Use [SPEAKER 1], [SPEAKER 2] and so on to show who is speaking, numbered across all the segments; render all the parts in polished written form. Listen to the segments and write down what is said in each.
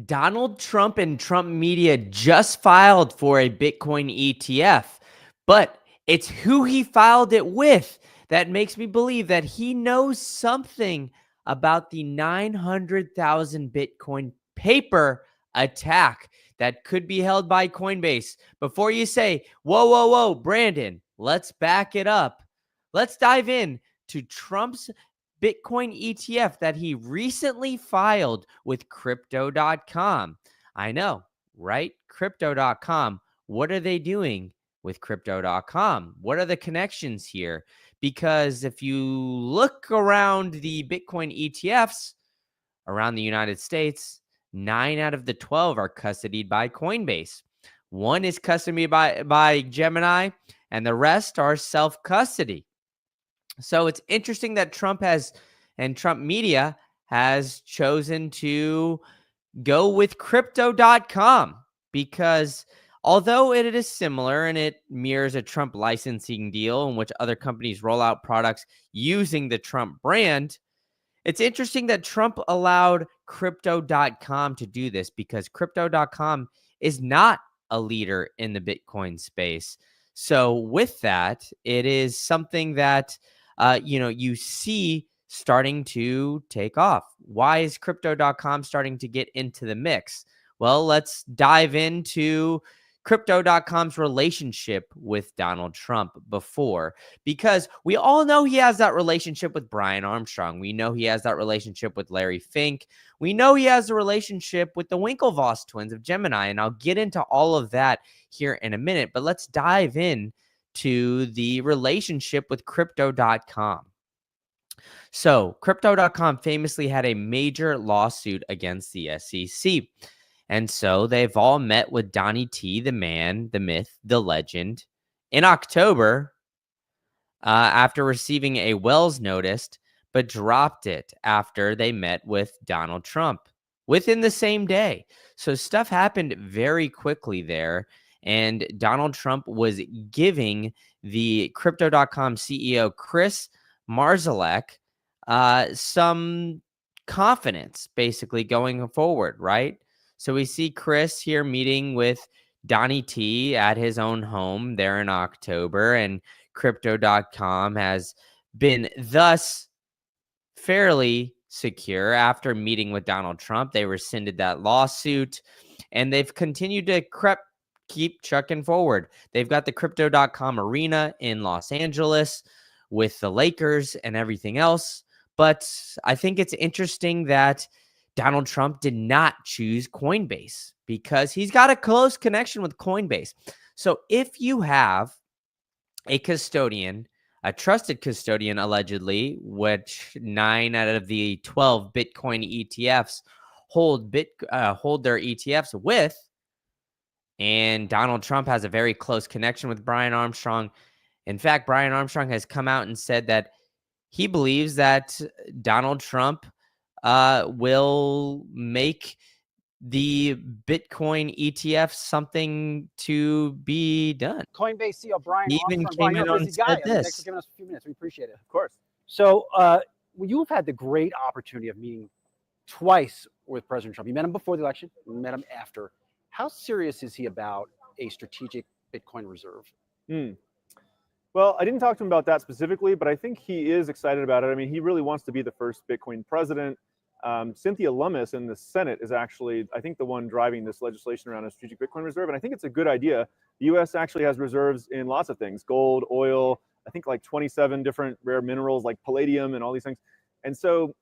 [SPEAKER 1] Donald Trump and Trump media just filed for a Bitcoin ETF, but it's who he filed it with that makes me believe that he knows something about the 900,000 Bitcoin paper attack that could be held by Coinbase. Before you say, whoa, whoa, whoa, Brandon, let's back it up. Let's dive in to Trump's Bitcoin ETF that he recently filed with crypto.com. I know, right? Crypto.com. What are they doing with crypto.com? What are the connections here? Because if you look around the Bitcoin ETFs around the United States, 9 out of the 12 are custodied by Coinbase. One is custodied by Gemini, and the rest are self-custody. So it's interesting that Trump media has chosen to go with crypto.com because although it is similar and it mirrors a Trump licensing deal in which other companies roll out products using the Trump brand, it's interesting that Trump allowed crypto.com to do this because crypto.com is not a leader in the Bitcoin space. So with that, it is something that you see starting to take off. Why is crypto.com starting to get into the mix? Well, let's dive into crypto.com's relationship with Donald Trump before, because we all know he has that relationship with Brian Armstrong. We know he has that relationship with Larry Fink. We know he has a relationship with the Winklevoss twins of Gemini, and I'll get into all of that here in a minute, but let's dive in to the relationship with crypto.com. So crypto.com famously had a major lawsuit against the SEC. And so they've all met with Donnie T, the man, the myth, the legend, in October after receiving a Wells notice, but dropped it after they met with Donald Trump within the same day. So stuff happened very quickly there. And Donald Trump was giving the crypto.com CEO, Chris Marszalek, some confidence basically going forward, right? So we see Chris here meeting with Donnie T at his own home there in October, and crypto.com has been thus fairly secure after meeting with Donald Trump. They rescinded that lawsuit, and they've continued to keep chucking forward. They've got the crypto.com arena in Los Angeles with the Lakers and everything else. But I think it's interesting that Donald Trump did not choose Coinbase because he's got a close connection with Coinbase. So if you have a custodian, a trusted custodian, allegedly, which 9 out of the 12 Bitcoin ETFs hold their ETFs with, and Donald Trump has a very close connection with Brian Armstrong. In fact, Brian Armstrong has come out and said that he believes that Donald Trump will make the Bitcoin ETF something to be done.
[SPEAKER 2] Coinbase CEO Brian
[SPEAKER 1] He even
[SPEAKER 2] Armstrong.
[SPEAKER 1] came
[SPEAKER 2] Brian, you're
[SPEAKER 1] in
[SPEAKER 2] a
[SPEAKER 1] and
[SPEAKER 2] busy guy.
[SPEAKER 1] said
[SPEAKER 2] Thanks
[SPEAKER 1] this.
[SPEAKER 2] for giving us a few minutes. We appreciate it.
[SPEAKER 3] Of course.
[SPEAKER 2] So you've had the great opportunity of meeting twice with President Trump. You met him before the election. You met him after. How serious is he about a strategic Bitcoin reserve?
[SPEAKER 3] Well, I didn't talk to him about that specifically, but I think he is excited about it. I mean, he really wants to be the first Bitcoin president. Cynthia Lummis in the Senate is actually, I think, the one driving this legislation around a strategic Bitcoin reserve. And I think it's a good idea. The U.S. actually has reserves in lots of things: gold, oil, I think like 27 different rare minerals like palladium and all these things. And so,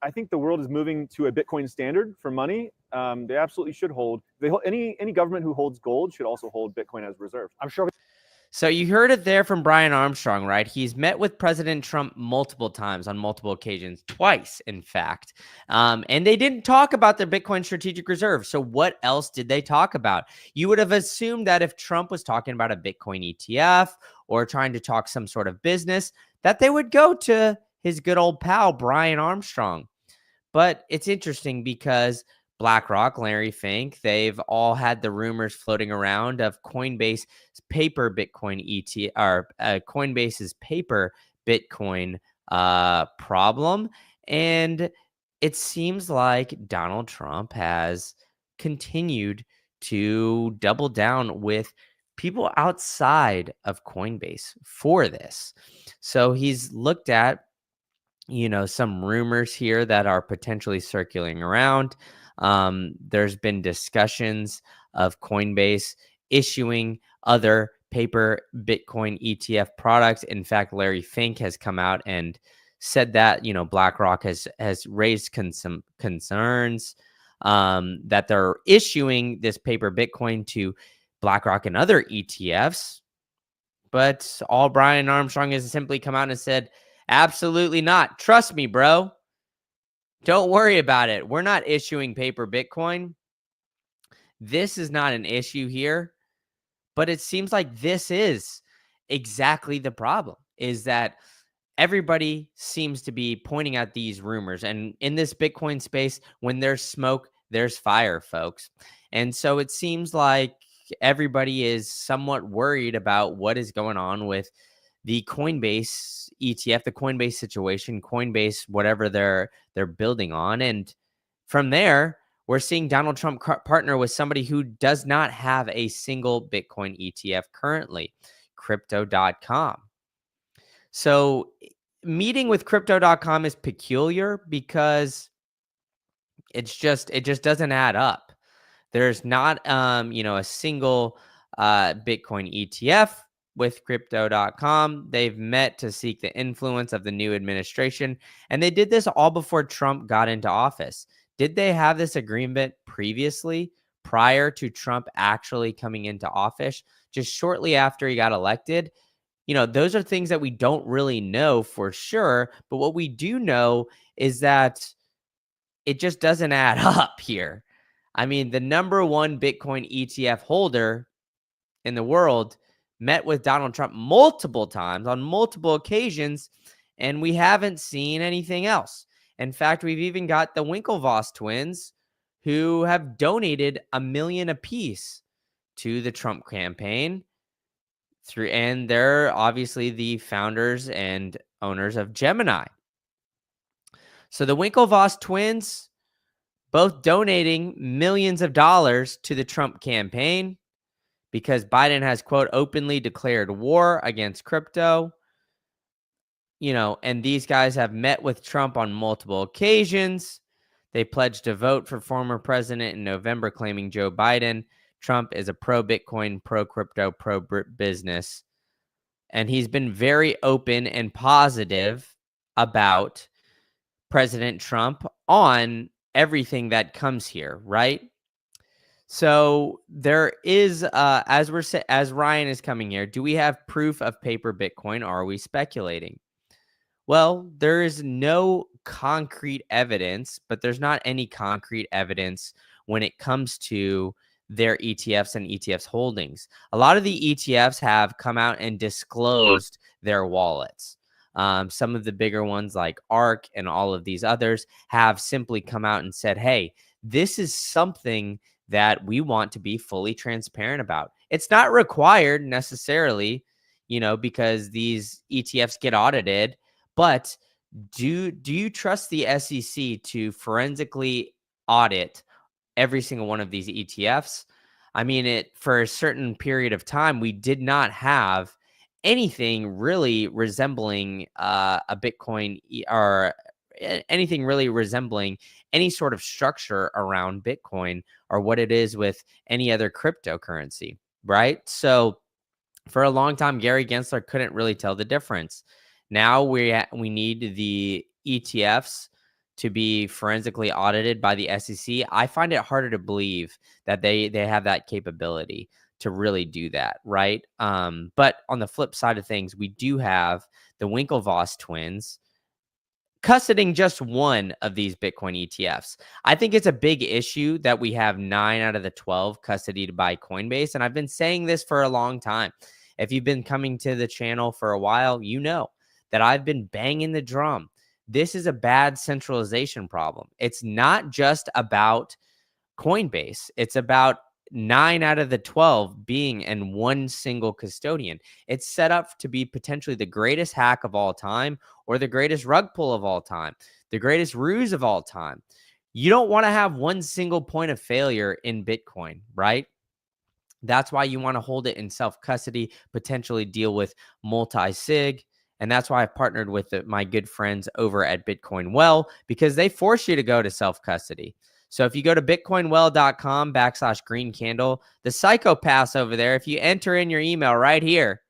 [SPEAKER 3] I think the world is moving to a Bitcoin standard for money. They absolutely should hold. Any government who holds gold should also hold Bitcoin as reserve.
[SPEAKER 2] I'm sure.
[SPEAKER 1] So you heard it there from Brian Armstrong, right? He's met with President Trump multiple times on multiple occasions, twice, in fact. And they didn't talk about their Bitcoin strategic reserve. So what else did they talk about? You would have assumed that if Trump was talking about a Bitcoin ETF or trying to talk some sort of business, that they would go to his good old pal, Brian Armstrong. But it's interesting because BlackRock, Larry Fink, they've all had the rumors floating around of Coinbase's paper Bitcoin ETF, or Coinbase's paper Bitcoin problem. And it seems like Donald Trump has continued to double down with people outside of Coinbase for this. So he's looked at, some rumors here that are potentially circulating around. There's been discussions of Coinbase issuing other paper Bitcoin ETF products. In fact, Larry Fink has come out and said that, BlackRock has raised some concerns that they're issuing this paper Bitcoin to BlackRock and other ETFs. But all Brian Armstrong has simply come out and said, absolutely not. Trust me, bro. Don't worry about it. We're not issuing paper Bitcoin. This is not an issue here. But it seems like this is exactly the problem, is that everybody seems to be pointing out these rumors. And in this Bitcoin space, when there's smoke, there's fire, folks. And so it seems like everybody is somewhat worried about what is going on with the Coinbase ETF, the Coinbase situation, Coinbase, whatever they're building on. And from there, we're seeing Donald Trump partner with somebody who does not have a single Bitcoin ETF currently, crypto.com. So meeting with crypto.com is peculiar because it just doesn't add up. There's not a single Bitcoin ETF with crypto.com. They've met to seek the influence of the new administration, and they did this all before Trump got into office. Did they have this agreement previously, prior to Trump actually coming into office, just shortly after he got elected? Those are things that we don't really know for sure, but what we do know is that it just doesn't add up here. I mean, the number one Bitcoin ETF holder in the world met with Donald Trump multiple times on multiple occasions, and we haven't seen anything else. In fact, we've even got the Winklevoss twins who have donated $1 million apiece to the Trump campaign and they're obviously the founders and owners of Gemini. So the Winklevoss twins both donating millions of dollars to the Trump campaign because Biden has, quote, openly declared war against crypto. And these guys have met with Trump on multiple occasions. They pledged to vote for former president in November, claiming Joe Biden. Trump is a pro-Bitcoin, pro-crypto, pro-business. And he's been very open and positive about President Trump on everything that comes here, right? So there is, as Ryan is coming here, do we have proof of paper Bitcoin? Or are we speculating? Well, there is no concrete evidence, but there's not any concrete evidence when it comes to their ETFs and ETFs holdings. A lot of the ETFs have come out and disclosed their wallets. Some of the bigger ones like ARK and all of these others have simply come out and said, hey, this is something that we want to be fully transparent about. It's not required necessarily, because these ETFs get audited, but do you trust the SEC to forensically audit every single one of these ETFs? I mean, for a certain period of time, we did not have anything really resembling a Bitcoin or anything really resembling any sort of structure around Bitcoin or what it is with any other cryptocurrency, right? So for a long time, Gary Gensler couldn't really tell the difference. Now we need the ETFs to be forensically audited by the SEC. I find it harder to believe that they have that capability to really do that, right? But on the flip side of things, we do have the Winklevoss twins custodying just one of these Bitcoin ETFs. I think it's a big issue that we have 9 out of the 12 custodied by Coinbase. And I've been saying this for a long time. If you've been coming to the channel for a while, you know that I've been banging the drum. This is a bad centralization problem. It's not just about Coinbase. It's about 9 out of the 12 being in one single custodian. It's set up to be potentially the greatest hack of all time or the greatest rug pull of all time, the greatest ruse of all time. You don't want to have one single point of failure in Bitcoin, right? That's why you want to hold it in self-custody, potentially deal with multi-sig. And that's why I've partnered with my good friends over at Bitcoin Well, because they force you to go to self-custody. So if you go to bitcoinwell.com/green candle, the psychopaths over there, if you enter in your email right here,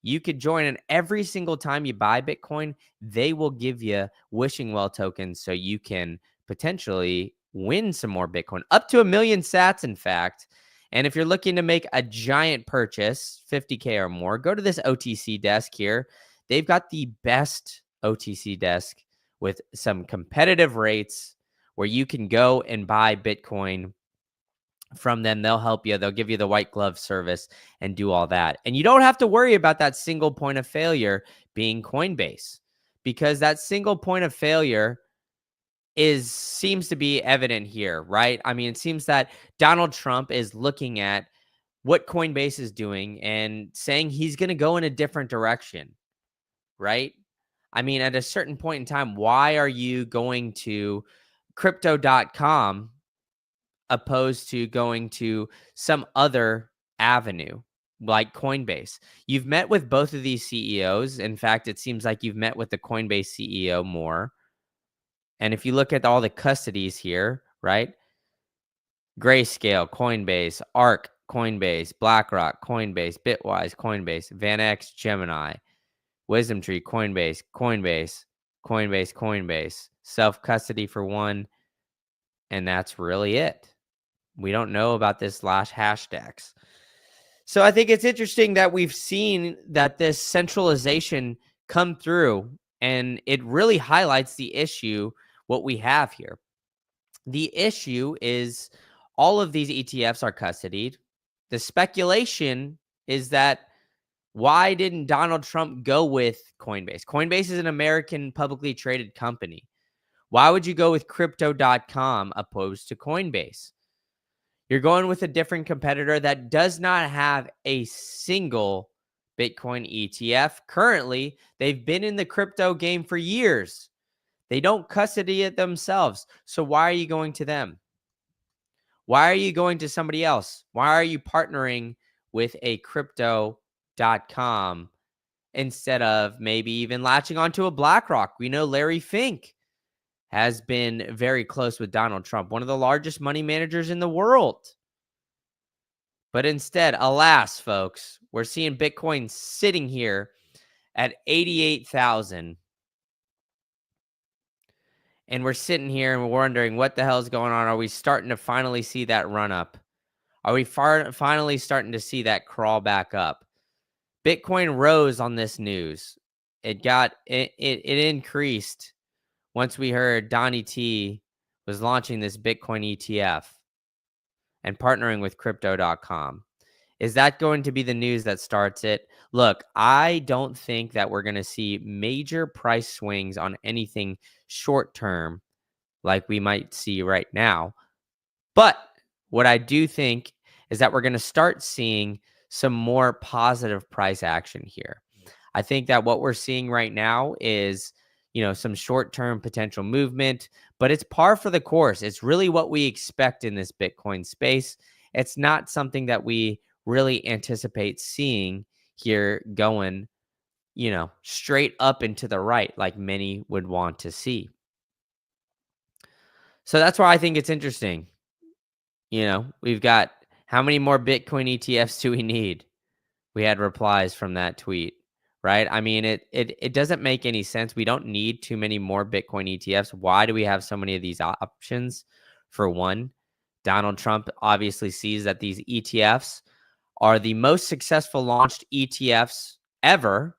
[SPEAKER 1] you could join, and every single time you buy Bitcoin, they will give you wishing well tokens so you can potentially win some more Bitcoin, up to 1,000,000 sats, in fact. And if you're looking to make a giant purchase, 50K or more, go to this OTC desk here. They've got the best OTC desk with some competitive rates where you can go and buy Bitcoin from them. They'll help you. They'll give you the white glove service and do all that. And you don't have to worry about that single point of failure being Coinbase, because that single point of failure seems to be evident here, right? I mean, it seems that Donald Trump is looking at what Coinbase is doing and saying he's going to go in a different direction, right? I mean, at a certain point in time, why are you going to crypto.com opposed to going to some other avenue like Coinbase? You've met with both of these CEOs. In fact, it seems like you've met with the Coinbase CEO more. And if you look at all the custodies here, right? Grayscale, Coinbase, ARK, Coinbase, BlackRock, Coinbase, Bitwise, Coinbase, VanEck, Gemini, WisdomTree, Coinbase, Coinbase, Coinbase, Coinbase, self-custody for one, and that's really it. We don't know about this /hashtags. So I think it's interesting that we've seen that this centralization come through, and it really highlights the issue, what we have here. The issue is all of these ETFs are custodied. The speculation is that why didn't Donald Trump go with Coinbase? Coinbase is an American publicly traded company. Why would you go with crypto.com opposed to Coinbase? You're going with a different competitor that does not have a single Bitcoin ETF. Currently, they've been in the crypto game for years. They don't custody it themselves. So why are you going to them? Why are you going to somebody else? Why are you partnering with a crypto.com instead of maybe even latching onto a BlackRock? We know Larry Fink has been very close with Donald Trump, one of the largest money managers in the world. But instead, alas, folks, we're seeing Bitcoin sitting here at 88,000. And we're sitting here and we're wondering what the hell is going on. Are we starting to finally see that run up? Are we finally starting to see that crawl back up? Bitcoin rose on this news. It increased once we heard Donnie T was launching this Bitcoin ETF and partnering with crypto.com. Is that going to be the news that starts it? Look, I don't think that we're going to see major price swings on anything short term like we might see right now. But what I do think is that we're going to start seeing some more positive price action here. I think that what we're seeing right now is, some short-term potential movement, but it's par for the course. It's really what we expect in this Bitcoin space. It's not something that we really anticipate seeing here going, straight up and to the right like many would want to see. So that's why I think it's interesting. We've got, how many more Bitcoin ETFs do we need? We had replies from that tweet, right? I mean, it doesn't make any sense. We don't need too many more Bitcoin ETFs. Why do we have so many of these options? For one, Donald Trump obviously sees that these ETFs are the most successful launched ETFs ever,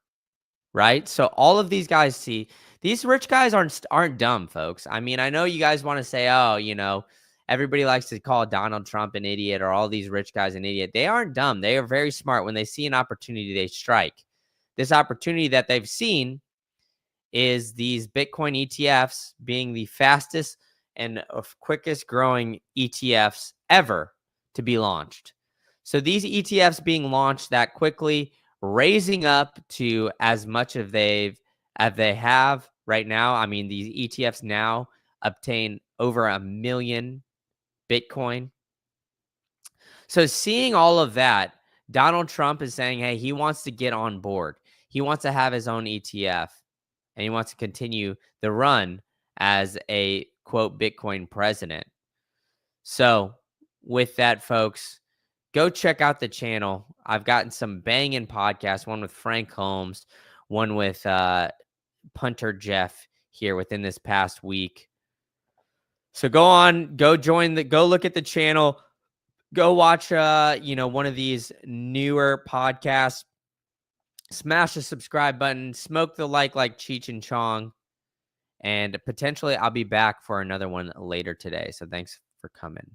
[SPEAKER 1] right? So all of these guys see, these rich guys aren't dumb, folks. I mean, I know you guys want to say, oh, everybody likes to call Donald Trump an idiot or all these rich guys an idiot. They aren't dumb. They are very smart. When they see an opportunity, they strike. This opportunity that they've seen is these Bitcoin ETFs being the fastest and quickest growing ETFs ever to be launched. So these ETFs being launched that quickly, raising up to as much as they have right now. I mean, these ETFs now obtain over 1 million Bitcoin. So seeing all of that, Donald Trump is saying, hey, he wants to get on board. He wants to have his own ETF, and he wants to continue the run as a, quote, Bitcoin president. So with that, folks, go check out the channel. I've gotten some banging podcasts, one with Frank Holmes, one with Punter Jeff here within this past week. So go look at the channel. Go watch, one of these newer podcasts. Smash the subscribe button. Smoke the like Cheech and Chong. And potentially I'll be back for another one later today. So thanks for coming.